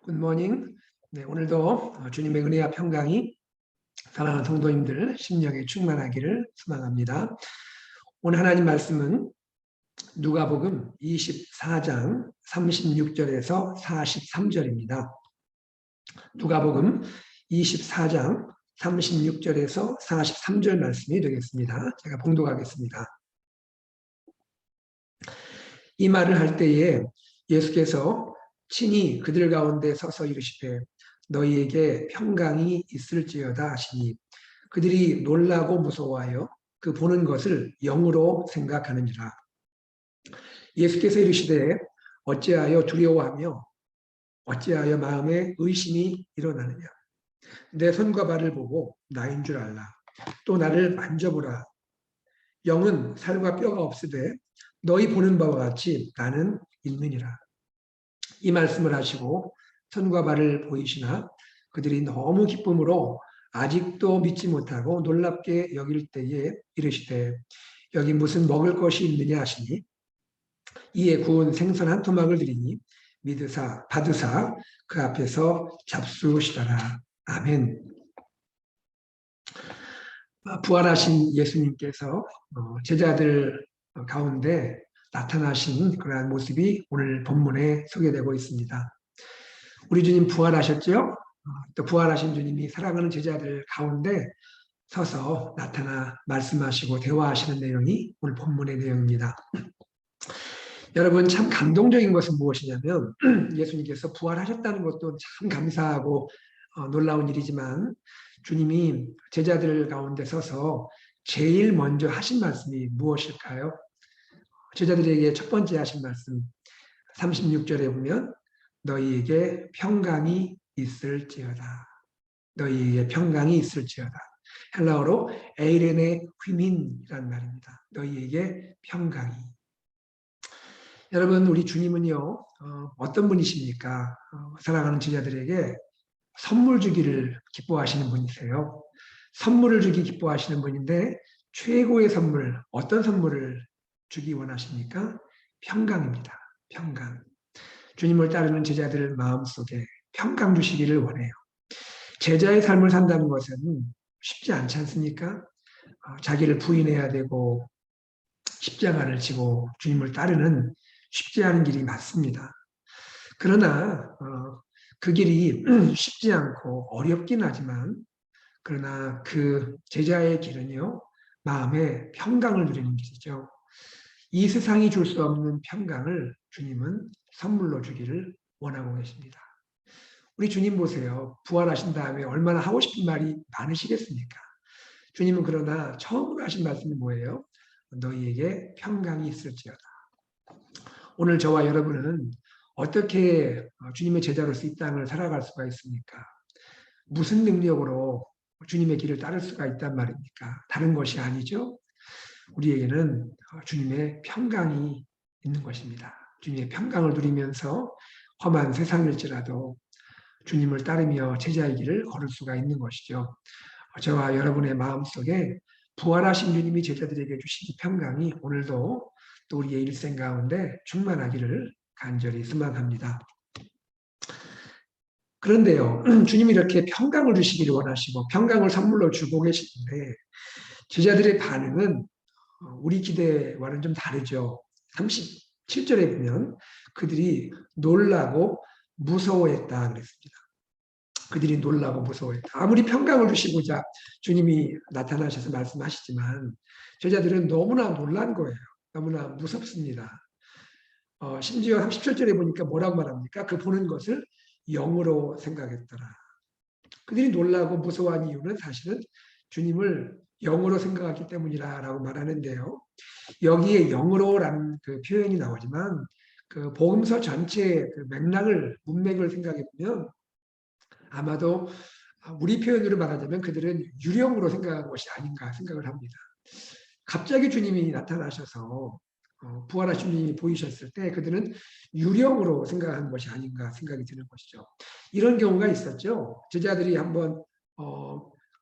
굿모닝. 네, 오늘도 주님의 은혜와 평강이 사랑하는 성도님들 심령에 충만하기를 소망합니다. 오늘 하나님 말씀은 누가복음 24장 36절에서 43절입니다. 누가복음 24장 36절에서 43절 말씀이 되겠습니다. 제가 봉독하겠습니다. 이 말을 할 때에 예수께서 친히 그들 가운데 서서 이르시되 너희에게 평강이 있을지어다 하시니 그들이 놀라고 무서워하여 그 보는 것을 영으로 생각하느니라. 예수께서 이르시되 어찌하여 두려워하며 어찌하여 마음에 의심이 일어나느냐. 내 손과 발을 보고 나인 줄 알라. 또 나를 만져보라. 영은 살과 뼈가 없으되 너희 보는 바와 같이 나는 있느니라. 이 말씀을 하시고 손과 발을 보이시나 그들이 너무 기쁨으로 아직도 믿지 못하고 놀랍게 여길 때에 이르시되 여기 무슨 먹을 것이 있느냐 하시니 이에 구운 생선 한 토막을 드리니 믿으사 받으사 그 앞에서 잡수시더라. 아멘. 부활하신 예수님께서 제자들 가운데 나타나신 그러한 모습이 오늘 본문에 소개되고 있습니다. 우리 주님 부활하셨죠? 또 부활하신 주님이 사랑하는 제자들 가운데 서서 나타나 말씀하시고 대화하시는 내용이 오늘 본문의 내용입니다. 여러분 참 감동적인 것은 무엇이냐면 예수님께서 부활하셨다는 것도 참 감사하고 놀라운 일이지만 주님이 제자들 가운데 서서 제일 먼저 하신 말씀이 무엇일까요? 제자들에게 첫 번째 하신 말씀 36절에 보면 너희에게 평강이 있을지어다. 너희에게 평강이 있을지어다. 헬라어로 에이레네 휘민이라는 말입니다. 너희에게 평강이. 여러분 우리 주님은요 어떤 분이십니까? 사랑하는 제자들에게 선물 주기를 기뻐하시는 분이세요. 선물을 주기 기뻐하시는 분인데 최고의 선물, 어떤 선물을 주기 원하십니까? 평강입니다. 평강. 주님을 따르는 제자들 마음속에 평강 주시기를 원해요. 제자의 삶을 산다는 것은 쉽지 않지 않습니까? 자기를 부인해야 되고 십자가를 지고 주님을 따르는 쉽지 않은 길이 맞습니다. 그러나 그 길이 쉽지 않고 어렵긴 하지만 그러나 그 제자의 길은요 마음에 평강을 누리는 길이죠. 이 세상이 줄 수 없는 평강을 주님은 선물로 주기를 원하고 계십니다. 우리 주님 보세요. 부활하신 다음에 얼마나 하고 싶은 말이 많으시겠습니까? 주님은 그러나 처음으로 하신 말씀이 뭐예요? 너희에게 평강이 있을지어다. 오늘 저와 여러분은 어떻게 주님의 제자로서 이 땅을 살아갈 수가 있습니까? 무슨 능력으로 주님의 길을 따를 수가 있단 말입니까? 다른 것이 아니죠. 우리에게는 주님의 평강이 있는 것입니다. 주님의 평강을 누리면서 험한 세상일지라도 주님을 따르며 제자의 길을 걸을 수가 있는 것이죠. 저와 여러분의 마음속에 부활하신 주님이 제자들에게 주신 평강이 오늘도 또 우리의 일생 가운데 충만하기를 간절히 소망합니다. 그런데요, 주님이 이렇게 평강을 주시기를 원하시고 평강을 선물로 주고 계시는데 제자들의 반응은 우리 기대와는 좀 다르죠. 37절에 보면 그들이 놀라고 무서워했다 그랬습니다. 그들이 놀라고 무서워했다. 아무리 평강을 주시고자 주님이 나타나셔서 말씀하시지만 제자들은 너무나 놀란 거예요. 너무나 무섭습니다. 심지어 37절에 보니까 뭐라고 말합니까? 그 보는 것을 영으로 생각했더라. 그들이 놀라고 무서워한 이유는 사실은 주님을 영으로 생각하기 때문이라고 말하는데요. 여기에 영으로라는 그 표현이 나오지만 그 복음서 전체의 그 문맥을 생각해 보면 아마도 우리 표현으로 말하자면 그들은 유령으로 생각한 것이 아닌가 생각을 합니다. 갑자기 주님이 나타나셔서 부활하신 주님이 보이셨을 때 그들은 유령으로 생각한 것이 아닌가 생각이 드는 것이죠. 이런 경우가 있었죠. 제자들이 한번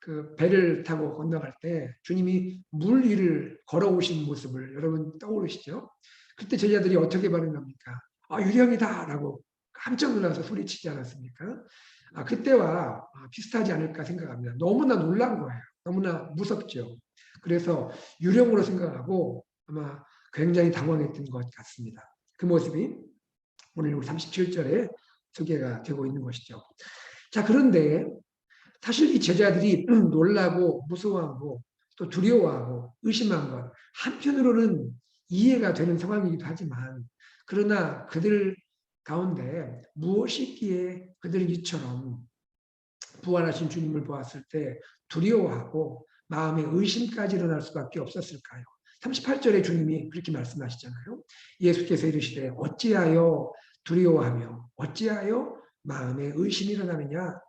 그 배를 타고 건너갈 때 주님이 물 위를 걸어오신 모습을 여러분 떠오르시죠? 그때 제자들이 어떻게 반응합니까? 유령이다! 라고 깜짝 놀라서 소리치지 않았습니까? 그때와 비슷하지 않을까 생각합니다. 너무나 놀란 거예요. 너무나 무섭죠. 그래서 유령으로 생각하고 아마 굉장히 당황했던 것 같습니다. 그 모습이 오늘 우리 37절에 소개가 되고 있는 것이죠. 자, 그런데 사실 이 제자들이 놀라고 무서워하고 또 두려워하고 의심한 것 한편으로는 이해가 되는 상황이기도 하지만 그러나 그들 가운데 무엇이 있기에 그들은 이처럼 부활하신 주님을 보았을 때 두려워하고 마음의 의심까지 일어날 수밖에 없었을까요? 38절에 주님이 그렇게 말씀하시잖아요. 예수께서 이르시되 어찌하여 두려워하며 어찌하여 마음에 의심이 일어나느냐.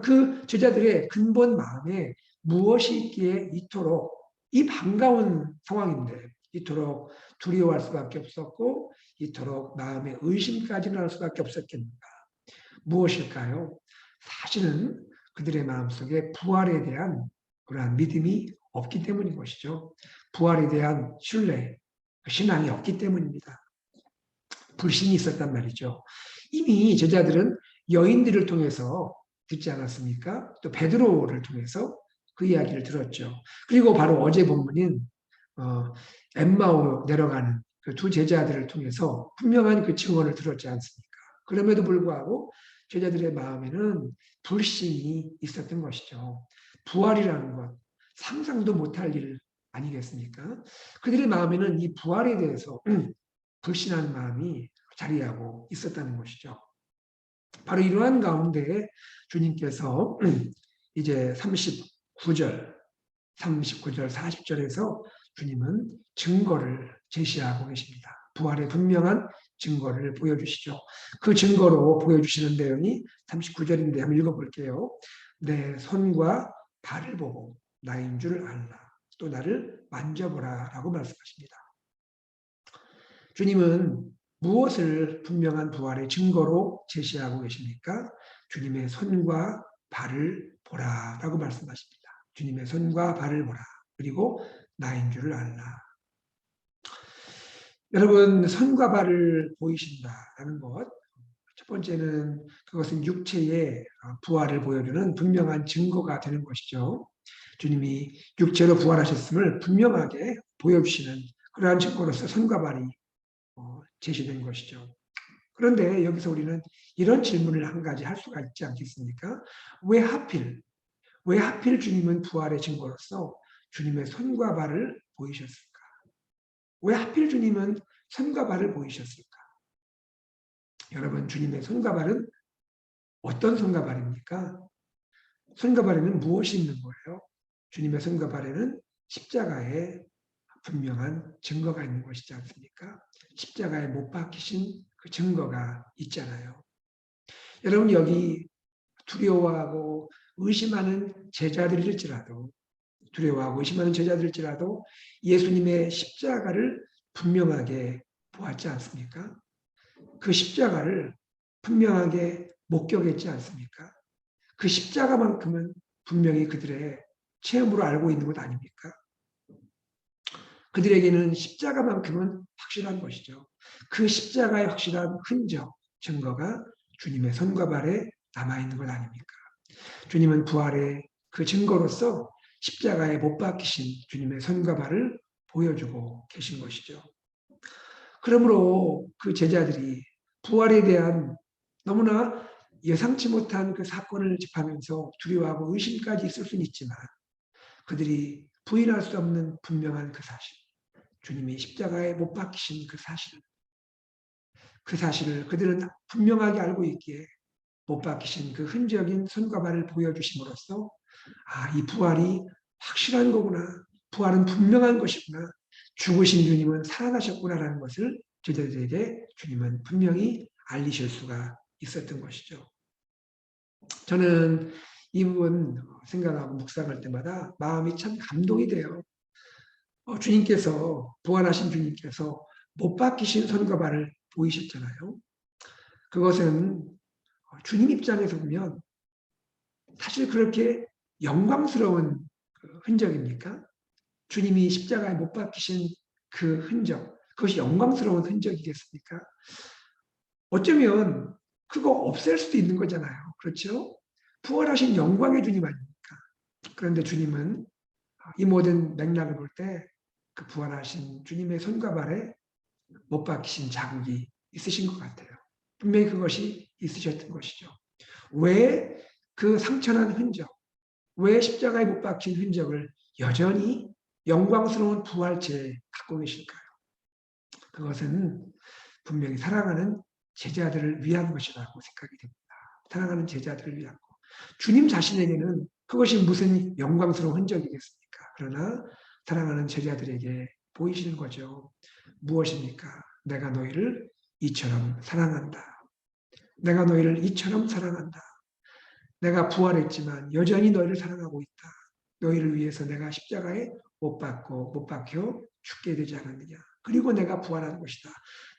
그 제자들의 근본 마음에 무엇이 있기에 이토록 이 반가운 상황인데 이토록 두려워할 수밖에 없었고 이토록 마음에 의심까지 일어날 수밖에 없었겠는가. 무엇일까요? 사실은 그들의 마음속에 부활에 대한 그러한 믿음이 없기 때문인 것이죠. 부활에 대한 신뢰, 신앙이 없기 때문입니다. 불신이 있었단 말이죠. 이미 제자들은 여인들을 통해서 듣지 않았습니까? 또 베드로를 통해서 그 이야기를 들었죠. 그리고 바로 어제 본문인 엠마오로 내려가는 그 두 제자들을 통해서 분명한 그 증언을 들었지 않습니까? 그럼에도 불구하고 제자들의 마음에는 불신이 있었던 것이죠. 부활이라는 것, 상상도 못할 일 아니겠습니까? 그들의 마음에는 이 부활에 대해서 불신한 마음이 자리하고 있었다는 것이죠. 바로 이러한 가운데 주님께서 이제 39절, 40절에서 주님은 증거를 제시하고 계십니다. 부활의 분명한 증거를 보여주시죠. 그 증거로 보여주시는 내용이 39절인데 한번 읽어볼게요. 내 손과 발을 보고 나인 줄 알라. 또 나를 만져보라 라고 말씀하십니다. 주님은 무엇을 분명한 부활의 증거로 제시하고 계십니까? 주님의 손과 발을 보라라고 말씀하십니다. 주님의 손과 발을 보라. 그리고 나인 줄을 알라. 여러분, 손과 발을 보이신다라는 것. 첫 번째는 그것은 육체의 부활을 보여주는 분명한 증거가 되는 것이죠. 주님이 육체로 부활하셨음을 분명하게 보여주시는 그러한 증거로서 손과 발이 제시된 것이죠. 그런데 여기서 우리는 이런 질문을 한 가지 할 수가 있지 않겠습니까? 왜 하필 주님은 부활의 증거로서 주님의 손과 발을 보이셨을까? 왜 하필 주님은 손과 발을 보이셨을까? 여러분, 주님의 손과 발은 어떤 손과 발입니까? 손과 발에는 무엇이 있는 거예요? 주님의 손과 발에는 십자가의 분명한 증거가 있는 것이지 않습니까? 십자가에 못 박히신 그 증거가 있잖아요. 여러분, 여기 두려워하고 의심하는 제자들일지라도 예수님의 십자가를 분명하게 보았지 않습니까? 그 십자가를 분명하게 목격했지 않습니까? 그 십자가만큼은 분명히 그들의 체험으로 알고 있는 것 아닙니까? 그들에게는 십자가만큼은 확실한 것이죠. 그 십자가의 확실한 흔적, 증거가 주님의 손과 발에 남아있는 것 아닙니까? 주님은 부활의 그 증거로서 십자가에 못 박히신 주님의 손과 발을 보여주고 계신 것이죠. 그러므로 그 제자들이 부활에 대한 너무나 예상치 못한 그 사건을 접하면서 두려워하고 의심까지 있을 수는 있지만 그들이 부인할 수 없는 분명한 그 사실, 주님이 십자가에 못 박히신 그 사실을 그들은 분명하게 알고 있기에 못 박히신 그 흔적인 손과 발을 보여주심으로써 이 부활이 확실한 거구나. 부활은 분명한 것이구나. 죽으신 주님은 살아나셨구나라는 것을 제자들에게 주님은 분명히 알리실 수가 있었던 것이죠. 저는 이 부분 생각하고 묵상할 때마다 마음이 참 감동이 돼요. 부활하신 주님께서 못 박히신 손과 발을 보이셨잖아요. 그것은 주님 입장에서 보면 사실 그렇게 영광스러운 흔적입니까? 주님이 십자가에 못 박히신 그 흔적, 그것이 영광스러운 흔적이겠습니까? 어쩌면 그거 없앨 수도 있는 거잖아요. 그렇죠? 부활하신 영광의 주님 아닙니까? 그런데 주님은 이 모든 맥락을 볼 때 그 부활하신 주님의 손과 발에 못 박히신 자국이 있으신 것 같아요. 분명히 그것이 있으셨던 것이죠. 왜 그 상처난 흔적, 왜 십자가에 못 박힌 흔적을 여전히 영광스러운 부활체에 갖고 계실까요? 그것은 분명히 사랑하는 제자들을 위한 것이라고 생각이 됩니다. 사랑하는 제자들을 위한 것. 주님 자신에게는 그것이 무슨 영광스러운 흔적이겠습니까? 그러나 사랑하는 제자들에게 보이시는 거죠. 무엇입니까? 내가 너희를 이처럼 사랑한다. 내가 너희를 이처럼 사랑한다. 내가 부활했지만 여전히 너희를 사랑하고 있다. 너희를 위해서 내가 십자가에 못 박혀 죽게 되지 않았느냐. 그리고 내가 부활한 것이다.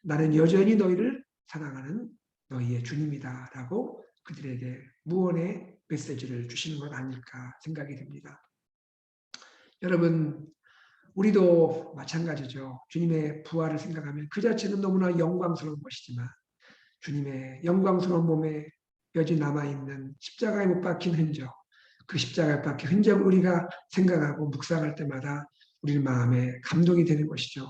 나는 여전히 너희를 사랑하는 너희의 주님이다. 라고 그들에게 무언의 메시지를 주시는 것 아닐까 생각이 됩니다. 여러분, 우리도 마찬가지죠. 주님의 부활을 생각하면 그 자체는 너무나 영광스러운 것이지만 주님의 영광스러운 몸에 여전히 남아있는 십자가에 못 박힌 흔적, 그 십자가에 박힌 흔적을 우리가 생각하고 묵상할 때마다 우리 마음에 감동이 되는 것이죠.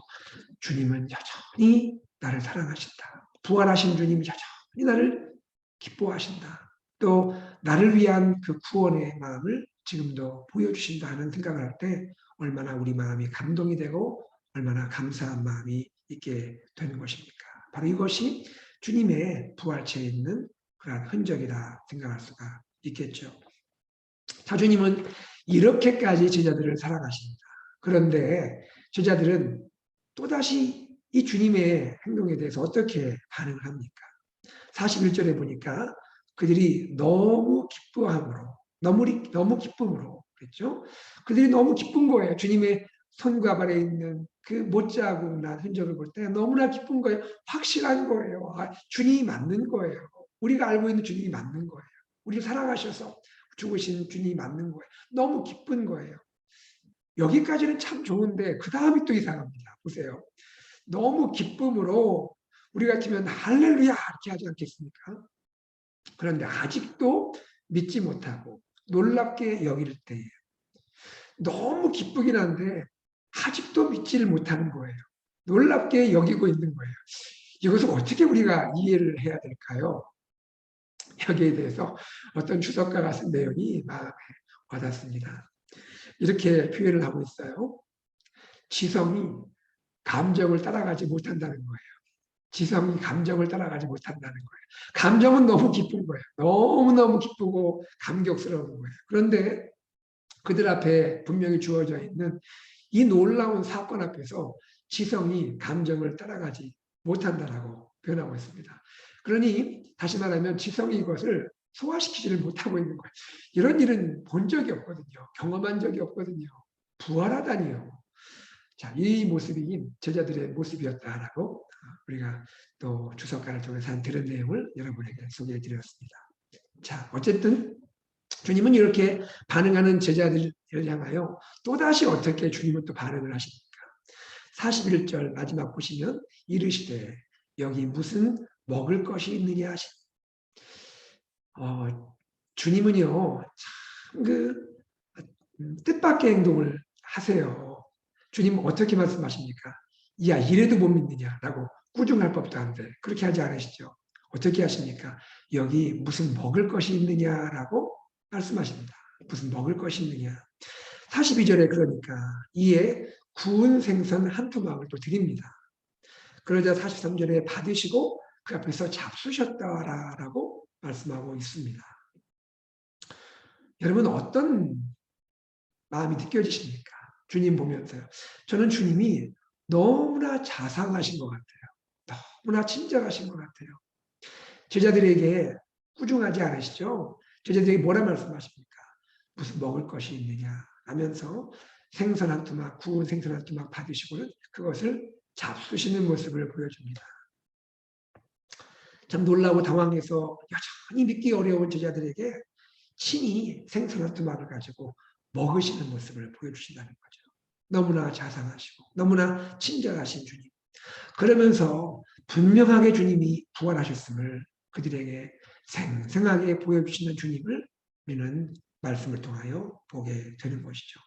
주님은 여전히 나를 사랑하신다. 부활하신 주님이 여전히 나를 기뻐하신다. 또 나를 위한 그 구원의 마음을 지금도 보여주신다 하는 생각을 할 때 얼마나 우리 마음이 감동이 되고 얼마나 감사한 마음이 있게 되는 것입니까? 바로 이것이 주님의 부활체에 있는 그러한 흔적이다 생각할 수가 있겠죠. 자, 주님은 이렇게까지 제자들을 사랑하십니다. 그런데 제자들은 또다시 이 주님의 행동에 대해서 어떻게 반응을 합니까? 41절에 보니까 그들이 너무 기뻐함으로, 너무 기쁨으로, 그랬죠? 그들이 너무 기쁜 거예요. 주님의 손과 발에 있는 그 못자국 난 흔적을 볼 때 너무나 기쁜 거예요. 확실한 거예요. 아, 주님이 맞는 거예요. 우리가 알고 있는 주님이 맞는 거예요. 우리를 사랑하셔서 죽으신 주님이 맞는 거예요. 너무 기쁜 거예요. 여기까지는 참 좋은데 그 다음이 또 이상합니다. 보세요. 너무 기쁨으로 우리 같으면 할렐루야 이렇게 하지 않겠습니까? 그런데 아직도 믿지 못하고 놀랍게 여길 때에 너무 기쁘긴 한데 아직도 믿지를 못하는 거예요. 놀랍게 여기고 있는 거예요. 이것을 어떻게 우리가 이해를 해야 될까요? 여기에 대해서 어떤 주석가가 쓴 내용이 마음에 와닿습니다. 이렇게 표현을 하고 있어요. 지성이 감정을 따라가지 못한다는 거예요. 지성이 감정을 따라가지 못한다는 거예요. 감정은 너무 기쁜 거예요. 너무너무 기쁘고 감격스러운 거예요. 그런데 그들 앞에 분명히 주어져 있는 이 놀라운 사건 앞에서 지성이 감정을 따라가지 못한다라고 표현하고 있습니다. 그러니 다시 말하면 지성이 이것을 소화시키지를 못하고 있는 거예요. 이런 일은 본 적이 없거든요. 경험한 적이 없거든요. 부활하다니요. 자, 이 모습이 제자들의 모습이었다라고 우리가 또 주석가를 통해서 한 들은 내용을 여러분에게 소개해 드렸습니다. 자, 어쨌든 주님은 이렇게 반응하는 제자들을 향하여 또다시 어떻게 주님은 또 반응을 하십니까? 41절 마지막 보시면 이르시되 여기 무슨 먹을 것이 있느냐 하시. 주님은요 참 뜻밖의 행동을 하세요. 주님은 어떻게 말씀하십니까? 야 이래도 못 믿느냐라고 꾸중할 법도 한데 그렇게 하지 않으시죠. 어떻게 하십니까? 여기 무슨 먹을 것이 있느냐라고 말씀하십니다. 무슨 먹을 것이 있느냐. 42절에 그러니까 이에 구운 생선 한 토막을 또 드립니다. 그러자 43절에 받으시고 그 앞에서 잡수셨다라고 말씀하고 있습니다. 여러분 어떤 마음이 느껴지십니까? 주님 보면서요. 저는 주님이 너무나 자상하신 것 같아요. 너무나 친절하신 것 같아요. 제자들에게 꾸중하지 않으시죠? 제자들에게 뭐라 말씀하십니까? 무슨 먹을 것이 있느냐 하면서 생선 한 토막, 구운 생선 한 토막 받으시고는 그것을 잡수시는 모습을 보여줍니다. 참 놀라고 당황해서 여전히 믿기 어려운 제자들에게 친히 생선 한 토막을 가지고 먹으시는 모습을 보여주신다는 거죠. 너무나 자상하시고 너무나 친절하신 주님. 그러면서 분명하게 주님이 부활하셨음을 그들에게 생생하게 보여주시는 주님을 우리는 말씀을 통하여 보게 되는 것이죠.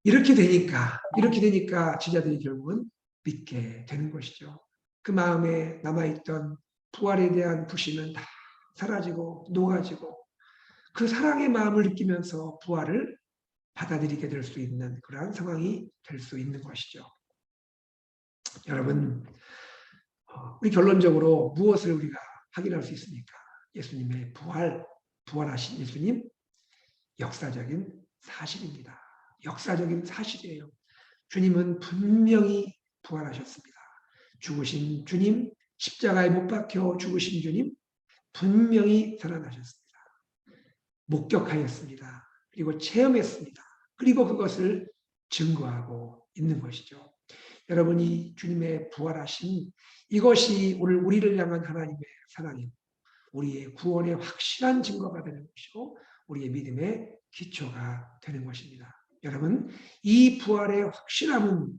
이렇게 되니까 제자들이 결국은 믿게 되는 것이죠. 그 마음에 남아있던 부활에 대한 불신은 다 사라지고 녹아지고 그 사랑의 마음을 느끼면서 부활을 받아들이게 될 수 있는 그러한 상황이 될 수 있는 것이죠. 여러분, 우리 결론적으로 무엇을 우리가 확인할 수 있습니까? 예수님의 부활하신 예수님, 역사적인 사실입니다. 역사적인 사실이에요. 주님은 분명히 부활하셨습니다. 죽으신 주님, 십자가에 못 박혀 죽으신 주님, 분명히 살아나셨습니다. 목격하였습니다. 그리고 체험했습니다. 그리고 그것을 증거하고 있는 것이죠. 여러분이 주님의 부활하신 이것이 오늘 우리를 향한 하나님의 사랑이고 우리의 구원의 확실한 증거가 되는 것이고 우리의 믿음의 기초가 되는 것입니다. 여러분, 이 부활의 확실함은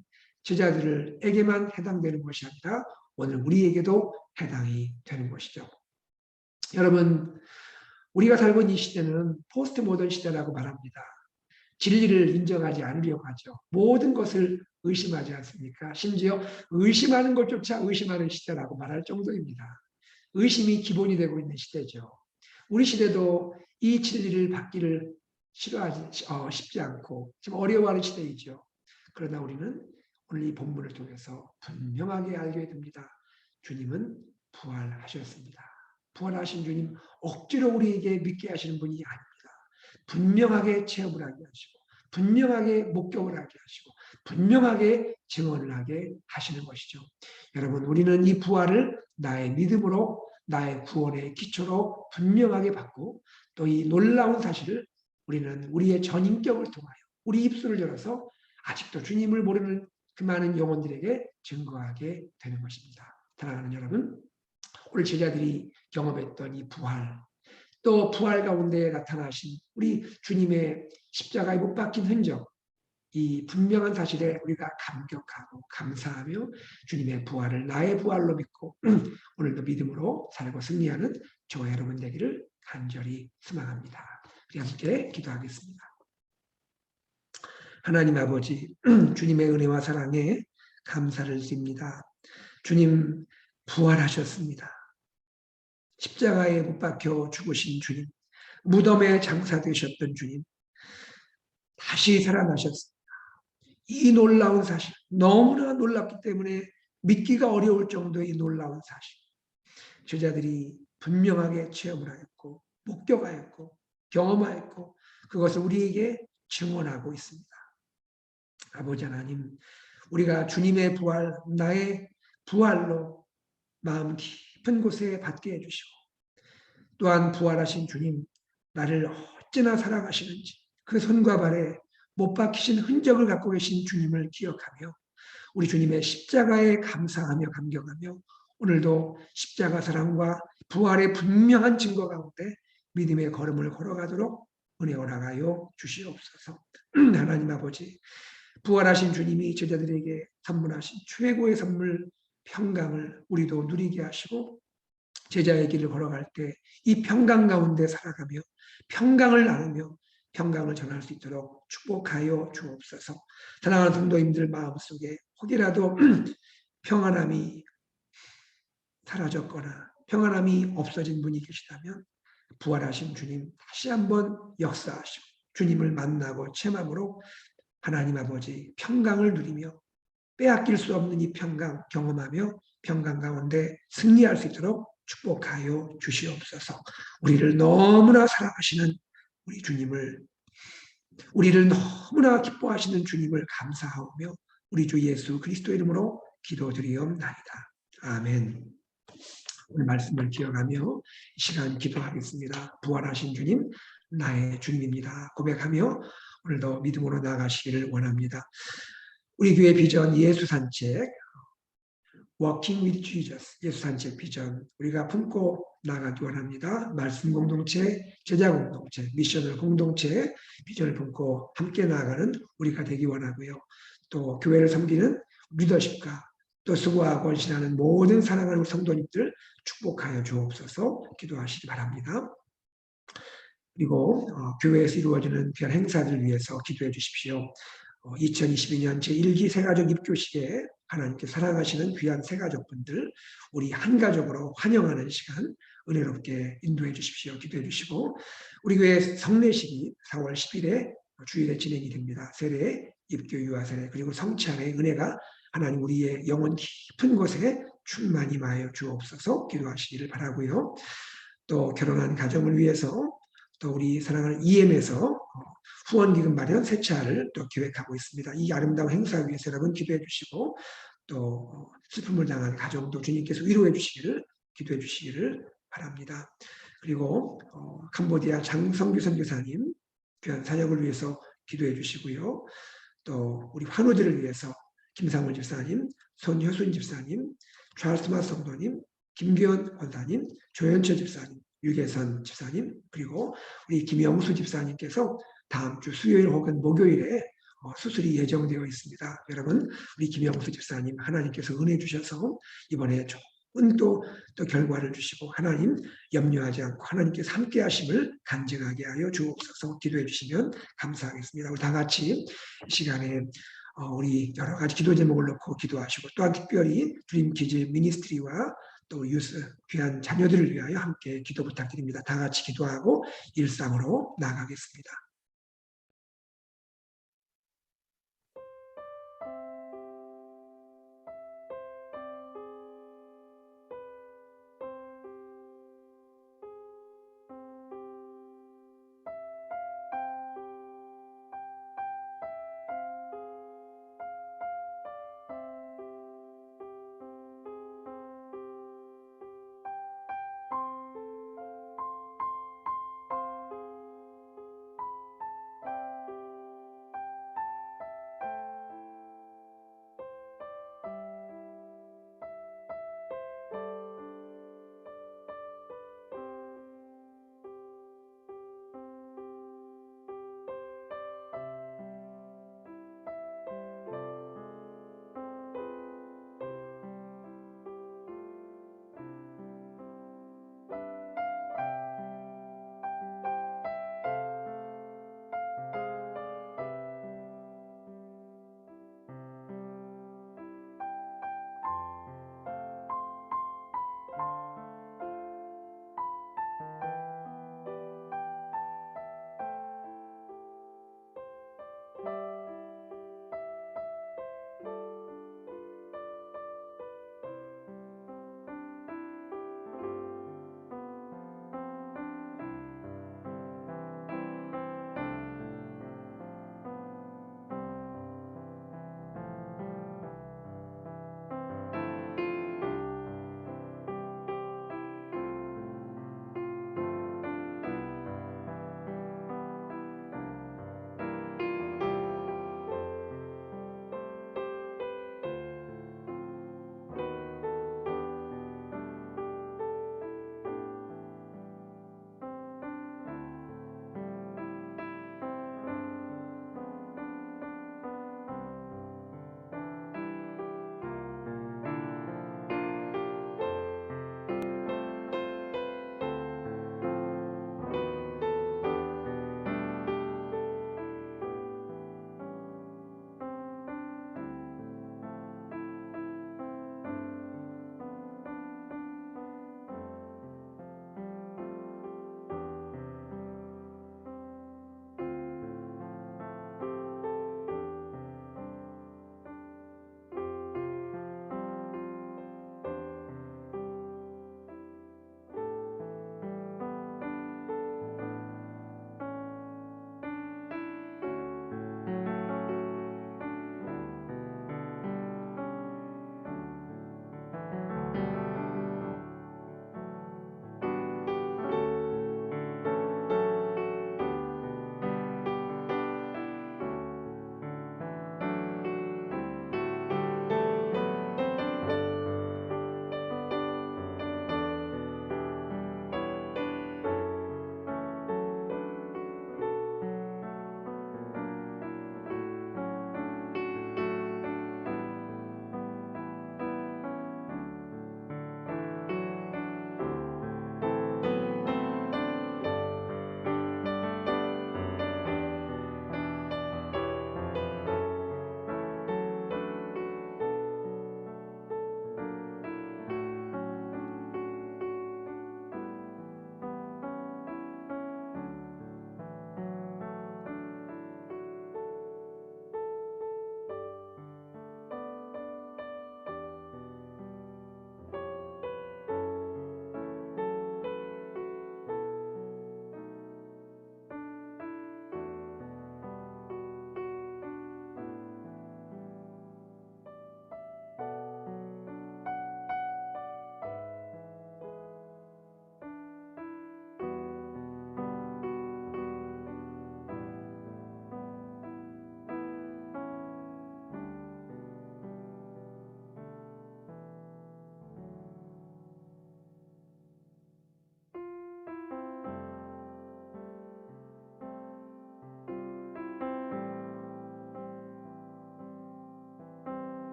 제자들에게만 해당되는 것이 아니라 오늘 우리에게도 해당이 되는 것이죠. 여러분, 우리가 살고 있는 이 시대는 포스트 모던 시대라고 말합니다. 진리를 인정하지 않으려고 하죠. 모든 것을 의심하지 않습니까? 심지어 의심하는 것조차 의심하는 시대라고 말할 정도입니다. 의심이 기본이 되고 있는 시대죠. 우리 시대도 이 진리를 받기를 쉽지 않고 좀 어려워하는 시대이죠. 그러나 우리는 오늘 이 본문을 통해서 분명하게 알게 됩니다. 주님은 부활하셨습니다. 부활하신 주님 억지로 우리에게 믿게 하시는 분이 아닙니다. 분명하게 체험을 하게 하시고 분명하게 목격을 하게 하시고 분명하게 증언을 하게 하시는 것이죠. 여러분, 우리는 이 부활을 나의 믿음으로 나의 구원의 기초로 분명하게 받고 또 이 놀라운 사실을 우리는 우리의 전인격을 통하여 우리 입술을 열어서 아직도 주님을 모르는 그 많은 영혼들에게 증거하게 되는 것입니다. 사랑하는 여러분, 오늘 제자들이 경험했던 이 부활, 또 부활 가운데 나타나신 우리 주님의 십자가에 못 박힌 흔적, 이 분명한 사실에 우리가 감격하고 감사하며 주님의 부활을 나의 부활로 믿고 오늘도 믿음으로 살고 승리하는 저와 여러분 되기를 간절히 소망합니다. 우리 함께 기도하겠습니다. 하나님 아버지, 주님의 은혜와 사랑에 감사를 드립니다. 주님 부활하셨습니다. 십자가에 못 박혀 죽으신 주님, 무덤에 장사되셨던 주님, 다시 살아나셨습니다. 이 놀라운 사실, 너무나 놀랍기 때문에 믿기가 어려울 정도의 놀라운 사실, 제자들이 분명하게 체험을 하였고 목격하였고 경험하였고 그것을 우리에게 증언하고 있습니다. 아버지 하나님, 우리가 주님의 부활, 나의 부활로 마음 깊은 곳에 받게 해주시고 또한 부활하신 주님, 나를 어찌나 사랑하시는지 그 손과 발에 못 박히신 흔적을 갖고 계신 주님을 기억하며 우리 주님의 십자가에 감사하며 감격하며 오늘도 십자가 사랑과 부활의 분명한 증거 가운데 믿음의 걸음을 걸어가도록 은혜 허락하여 주시옵소서. 하나님 아버지, 부활하신 주님이 제자들에게 선물하신 최고의 선물 평강을 우리도 누리게 하시고 제자의 길을 걸어갈 때 이 평강 가운데 살아가며 평강을 나누며 평강을 전할 수 있도록 축복하여 주옵소서. 사랑하는 성도님들 마음속에 혹이라도 평안함이 사라졌거나 평안함이 없어진 분이 계시다면 부활하신 주님 다시 한번 역사하시고 주님을 만나고 체험함으로 하나님 아버지 평강을 누리며 빼앗길 수 없는 이 평강 경험하며 평강 가운데 승리할 수 있도록 축복하여 주시옵소서. 우리를 너무나 사랑하시는 우리 주님을, 우리를 너무나 기뻐하시는 주님을 감사하며 우리 주 예수 그리스도 이름으로 기도드리옵나이다. 아멘. 오늘 말씀을 기억하며 이 시간 기도하겠습니다. 부활하신 주님, 나의 주님입니다. 고백하며 오늘도 믿음으로 나아가시기를 원합니다. 우리 교회 비전 예수 산책, Walking with Jesus, 예수 산책 비전 우리가 품고 나가기 원합니다. 말씀 공동체, 제자 공동체, 미셔널 공동체 비전을 품고 함께 나아가는 우리가 되기 원하고요. 또 교회를 섬기는 리더십과 또 수고하고 헌신하는 모든 사랑하는 성도님들 축복하여 주옵소서. 기도하시기 바랍니다. 그리고 교회에서 이루어지는 귀한 행사들을 위해서 기도해 주십시오. 2022년 제1기 새가족 입교식에 하나님께 사랑하시는 귀한 새가족분들 우리 한 가족으로 환영하는 시간 은혜롭게 인도해 주십시오. 기도해 주시고 우리 교회 성례식이 4월 10일에 주일에 진행이 됩니다. 세례, 입교, 유아 세례 그리고 성찬의 은혜가 하나님 우리의 영혼 깊은 곳에 충만히 임하여 주옵소서. 기도하시기를 바라고요. 또 결혼한 가정을 위해서 또 우리 사랑하는 EM에서 후원기금 마련 세차를 또 계획하고 있습니다. 이 아름다운 행사 위해서 여러분 기도해 주시고 또 슬픔을 당한 가정도 주님께서 위로해 주시기를 기도해 주시기를 바랍니다. 그리고 캄보디아 장성규 선교사님 귀한 사역을 위해서 기도해 주시고요. 또 우리 환우들을 위해서 김상원 집사님, 손효순 집사님, 찰스마 성도님, 김기현 권사님, 조현철 집사님, 유계선 집사님 그리고 우리 김영수 집사님께서 다음 주 수요일 혹은 목요일에 수술이 예정되어 있습니다. 여러분 우리 김영수 집사님 하나님께서 은혜 주셔서 이번에 좋은 또 결과를 주시고 하나님 염려하지 않고 하나님께서 함께 하심을 간증하게 하여 주옵소서. 기도해 주시면 감사하겠습니다. 우리 다 같이 이 시간에 우리 여러 가지 기도 제목을 놓고 기도하시고 또한 특별히 드림 키즈 미니스트리와 또 유스 귀한 자녀들을 위하여 함께 기도 부탁드립니다. 다 같이 기도하고 일상으로 나아가겠습니다.